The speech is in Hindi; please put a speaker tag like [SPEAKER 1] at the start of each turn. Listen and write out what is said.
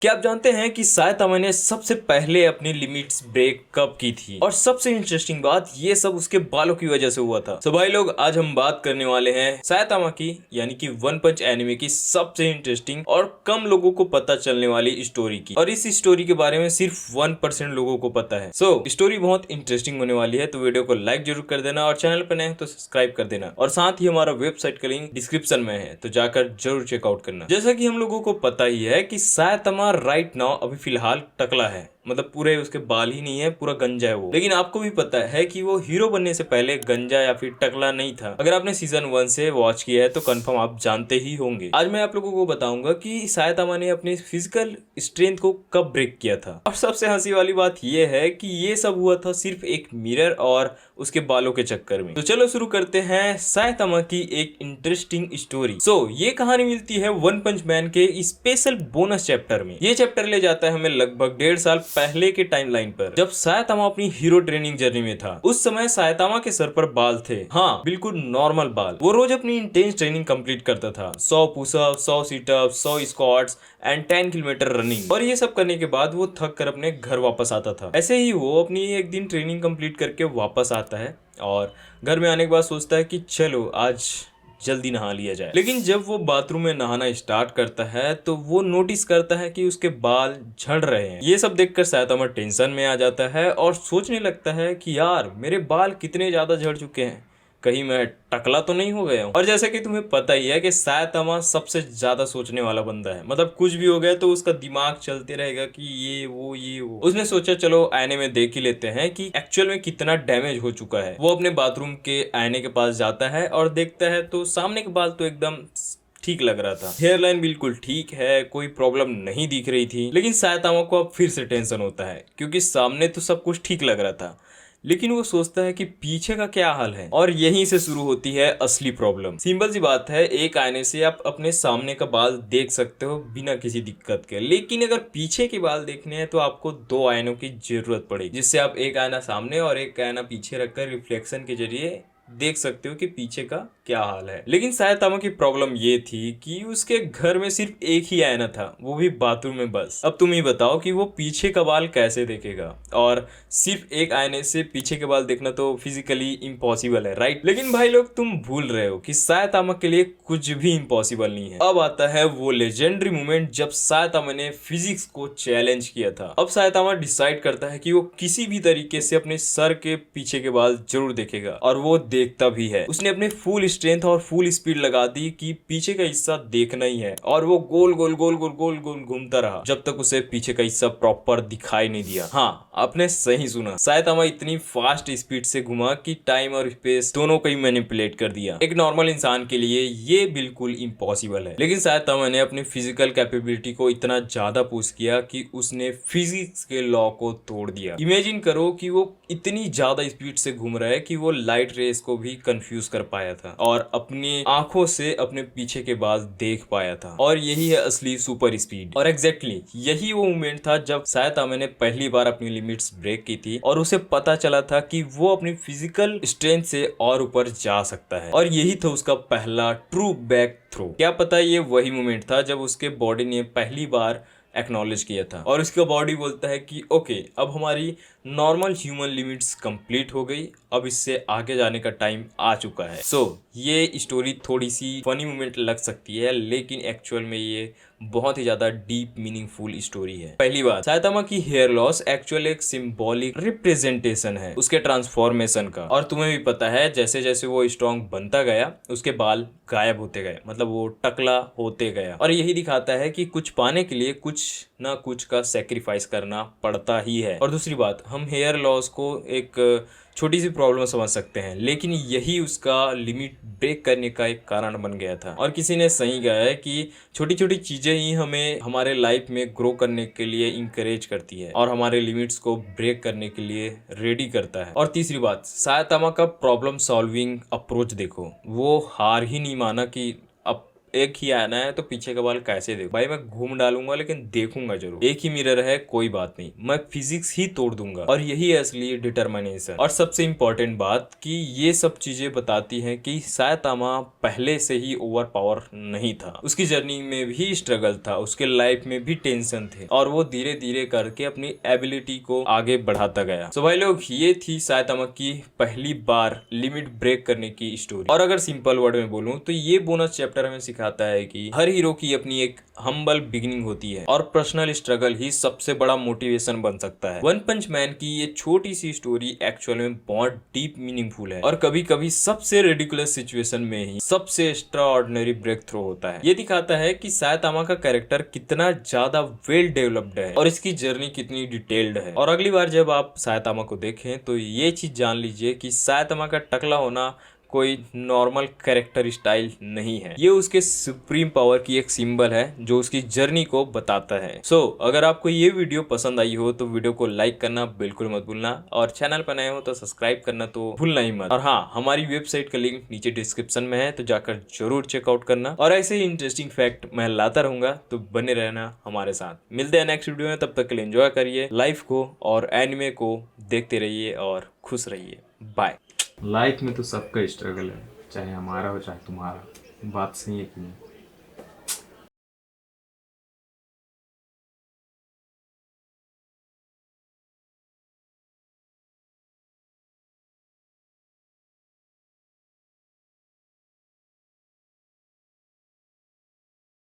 [SPEAKER 1] क्या आप जानते हैं कि सायतामा ने सबसे पहले अपनी लिमिट्स ब्रेक कब की थी? और सबसे इंटरेस्टिंग बात, ये सब उसके बालों की वजह से हुआ था। तो भाई लोग, आज हम बात करने वाले हैं सायतामा की, यानी कि वन पंच एनिमे की सबसे इंटरेस्टिंग और कम लोगों को पता चलने वाली स्टोरी की। और इस स्टोरी के बारे में सिर्फ 1% लोगों को पता है। स्टोरी बहुत इंटरेस्टिंग होने वाली है, तो वीडियो को लाइक जरूर कर देना और चैनल पर नए हैं तो सब्सक्राइब कर देना। और साथ ही हमारा वेबसाइट का लिंक डिस्क्रिप्शन में है, तो जाकर जरूर चेकआउट करना। जैसा कि हम लोगों को पता ही है कि सायतामा राइट नाउ अभी फिलहाल टकला है, मतलब पूरे उसके बाल ही नहीं है, पूरा गंजा है वो। लेकिन आपको भी पता है कि वो हीरो बनने से पहले गंजा या फिर टकला नहीं था। अगर आपने सीजन 1 से वॉच किया है तो कंफर्म आप जानते ही होंगे। आज मैं आप लोगों को बताऊंगा कि सायतामा ने अपनी फिजिकल स्ट्रेंथ को कब ब्रेक किया था। और सबसे हंसी वाली बात ये है कि ये सब हुआ था सिर्फ एक मिरर और उसके बालों के चक्कर में। तो चलो शुरू करते हैं सायतामा की एक इंटरेस्टिंग स्टोरी। ये कहानी मिलती है वन पंच मैन के स्पेशल बोनस चैप्टर में। ये चैप्टर ले जाता है हमें लगभग 1.5 साल पहले के टाइमलाइन पर, जब सायतामा अपनी हीरो ट्रेनिंग जर्नी में था। उस समय सायतामा के सर पर बाल थे, हाँ बिल्कुल नॉर्मल बाल। वो रोज अपनी इंटेंस ट्रेनिंग कंप्लीट करता था, 100 pushup, 100 situp, 100 squats and 10 kilometre running. और ये सब करने के बाद वो थक कर अपने घर वापस आता था। ऐसे ही वो अपनी एक दिन ट्रेनिंग कंप्लीट करके वापस आता है और घर में आने के बाद सोचता है कि चलो आज जल्दी नहा लिया जाए। लेकिन जब वो बाथरूम में नहाना स्टार्ट करता है तो वो नोटिस करता है कि उसके बाल झड़ रहे हैं। ये सब देखकर सायतामा टेंशन में आ जाता है और सोचने लगता है कि यार मेरे बाल कितने ज्यादा झड़ चुके हैं, कहीं मैं टकला तो नहीं हो गया हूँ। और जैसे कि तुम्हें पता ही है कि सायतामा सबसे ज्यादा सोचने वाला बंदा है, मतलब कुछ भी हो गया तो उसका दिमाग चलते रहेगा कि ये वो। उसने सोचा चलो आईने में देख ही लेते हैं कि एक्चुअल में कितना डैमेज हो चुका है। वो अपने बाथरूम के आईने के पास जाता है और देखता है तो सामने के बाल तो एकदम ठीक लग रहा था, हेयर लाइन बिल्कुल ठीक है, कोई प्रॉब्लम नहीं दिख रही थी। लेकिन सायतामा को अब फिर से टेंशन होता है क्योंकि सामने तो सब कुछ ठीक लग रहा था, लेकिन वो सोचता है कि पीछे का क्या हाल है। और यहीं से शुरू होती है असली प्रॉब्लम। सिंपल सी बात है, एक आईने से आप अपने सामने का बाल देख सकते हो बिना किसी दिक्कत के, लेकिन अगर पीछे के बाल देखने हैं तो आपको 2 आईनों की जरूरत पड़ेगी, जिससे आप एक आईना सामने और एक आईना पीछे रखकर रिफ्लेक्शन के जरिए देख सकते हो कि पीछे का क्या हाल है। लेकिन सायतामा की प्रॉब्लम ये थी कि उसके घर में सिर्फ एक ही आईना था, वो भी बाथरूम में बस। अब तुम ही बताओ कि वो पीछे का बाल कैसे देखेगा, और सिर्फ एक आईने से पीछे के बाल देखना तो फिजिकली इम्पॉसिबल है, राइट। लेकिन भाई लोग, तुम भूल रहे हो कि सायतामा के लिए कुछ भी इम्पॉसिबल नहीं है। अब आता है वो लेजेंडरी मोमेंट जब सायतामा ने फिजिक्स को चैलेंज किया था। अब सायतामा डिसाइड करता है कि वो किसी भी तरीके से अपने सर के पीछे के बाल जरूर देखेगा, और वो देखता भी है। उसने अपने फुल स्ट्रेंथ और फुल स्पीड लगा दी कि पीछे का हिस्सा देखना ही है, और वो गोल गोल गोल गोल गोल गोल घूमता रहा जब तक उसे पीछे का हिस्सा प्रॉपर दिखाई नहीं दिया। हाँ, आपने सही सुना, सायतामा इतनी फास्ट स्पीड से घुमा कि टाइम और स्पेस दोनों को ही मैनिपुलेट कर दिया। एक नॉर्मल इंसान के लिए ये बिल्कुल इम्पॉसिबल है, लेकिन सायतामा ने अपनी फिजिकल कैपेबिलिटी को इतना ज्यादा पुश किया कि उसने फिजिक्स के लॉ को तोड़ दिया। इमेजिन करो कि वो इतनी ज्यादा स्पीड से घूम रहा है कि वो लाइट रेस को भी कंफ्यूज कर पाया था और अपनी आंखों से अपने पीछे के बाल देख पाया था। और यही है असली सुपर स्पीड। और एग्जैक्टली यही वो मोमेंट था जब सायतामा ने पहली बार अपनी लिमिट्स ब्रेक की थी और उसे पता चला था कि वो अपनी फिजिकल स्ट्रेंथ से और ऊपर जा सकता है। और यही था उसका पहला ट्रू बैक थ्रो। क्या पता ये वही मोमेंट था जब उसके बॉडी ने पहली बार एक्नॉलेज किया था और उसका बॉडी बोलता है कि ओके, अब हमारी नॉर्मल ह्यूमन लिमिट्स कंप्लीट हो गई, अब इससे आगे जाने का टाइम आ चुका है। ये स्टोरी थोड़ी सी फनी मोमेंट लग सकती है, लेकिन एक्चुअल में ये बहुत ही ज्यादा डीप मीनिंगफुल स्टोरी है। पहली बात, सायतामा की हेयर लॉस एक्चुअल एक सिंबॉलिक रिप्रेजेंटेशन है उसके ट्रांसफॉर्मेशन का। और तुम्हें भी पता है, जैसे जैसे वो स्ट्रॉन्ग बनता गया उसके बाल गायब होते गए, मतलब वो टकला होते गया। और यही दिखाता है कि कुछ पाने के लिए कुछ ना कुछ का सेक्रीफाइस करना पड़ता ही है। और दूसरी बात, हम हेयर लॉस को एक छोटी सी प्रॉब्लम समझ सकते हैं, लेकिन यही उसका लिमिट ब्रेक करने का एक कारण बन गया था। और किसी ने सही कहा है कि छोटी छोटी चीजें ही हमें हमारे लाइफ में ग्रो करने के लिए इंकरेज करती है और हमारे लिमिट्स को ब्रेक करने के लिए रेडी करता है। और तीसरी बात, सायतामा का प्रॉब्लम सॉल्विंग अप्रोच देखो, वो हार ही नहीं माना कि अब एक ही आना है तो पीछे का बाल कैसे देखो भाई, मैं घूम डालूंगा लेकिन देखूंगा जरूर। एक ही मिरर है, कोई बात नहीं, मैं फिजिक्स ही तोड़ दूंगा। और यही है असली डिटरमिनेशन। और सबसे इंपॉर्टेंट बात कि ये सब चीजें बताती हैं कि सायतामा पहले से ही ओवर पावर नहीं था। उसकी जर्नी में भी स्ट्रगल था, उसके लाइफ में भी टेंशन थे, और वो धीरे धीरे करके अपनी एबिलिटी को आगे बढ़ाता गया। सो भाई लोग, ये थी सायतामा की पहली बार लिमिट ब्रेक करने की स्टोरी। और अगर सिंपल वर्ड में बोलूं तो ये बोनस चैप्टर हमें सिखाता है कि हर हीरो की अपनी एक हम्बल बिगिनिंग होती है और पर्सनल स्ट्रगल ही सबसे बड़ा मोटिवेशन बन सकता है। वन पंच मैन की ये छोटी सी स्टोरी एक्चुअल में बहुत डीप मीनिंगफुल है, और कभी कभी सबसे रेडिकुलस सिचुएशन में ही सबसे एक्स्ट्रा ऑर्डिनरी ब्रेक थ्रू होता है। ये दिखाता है कि सायतामा का कैरेक्टर कितना ज्यादा वेल डेवलप्ड है और इसकी जर्नी कितनी डिटेल्ड है। और अगली बार जब आप सायतामा को देखें तो ये चीज जान लीजिए कि सायतामा का टकला होना कोई नॉर्मल कैरेक्टर स्टाइल नहीं है, ये उसके सुप्रीम पावर की एक सिंबल है जो उसकी जर्नी को बताता है। सो अगर आपको ये वीडियो पसंद आई हो तो वीडियो को लाइक करना बिल्कुल मत भूलना, और चैनल पर नए हो तो सब्सक्राइब करना तो भूलना ही मत। और हाँ, हमारी वेबसाइट का लिंक नीचे डिस्क्रिप्शन में है, तो जाकर जरूर चेकआउट करना। और ऐसे ही इंटरेस्टिंग फैक्ट मैं लाता रहूंगा, तो बने रहना हमारे साथ। मिलते हैं नेक्स्ट वीडियो में, तब तक के लिए एंजॉय करिए लाइफ को और एनिमे को देखते रहिए और खुश रहिए। बाय। लाइफ में तो सबका स्ट्रगल है, चाहे हमारा हो चाहे तुम्हारा। बात सही है कि नहीं?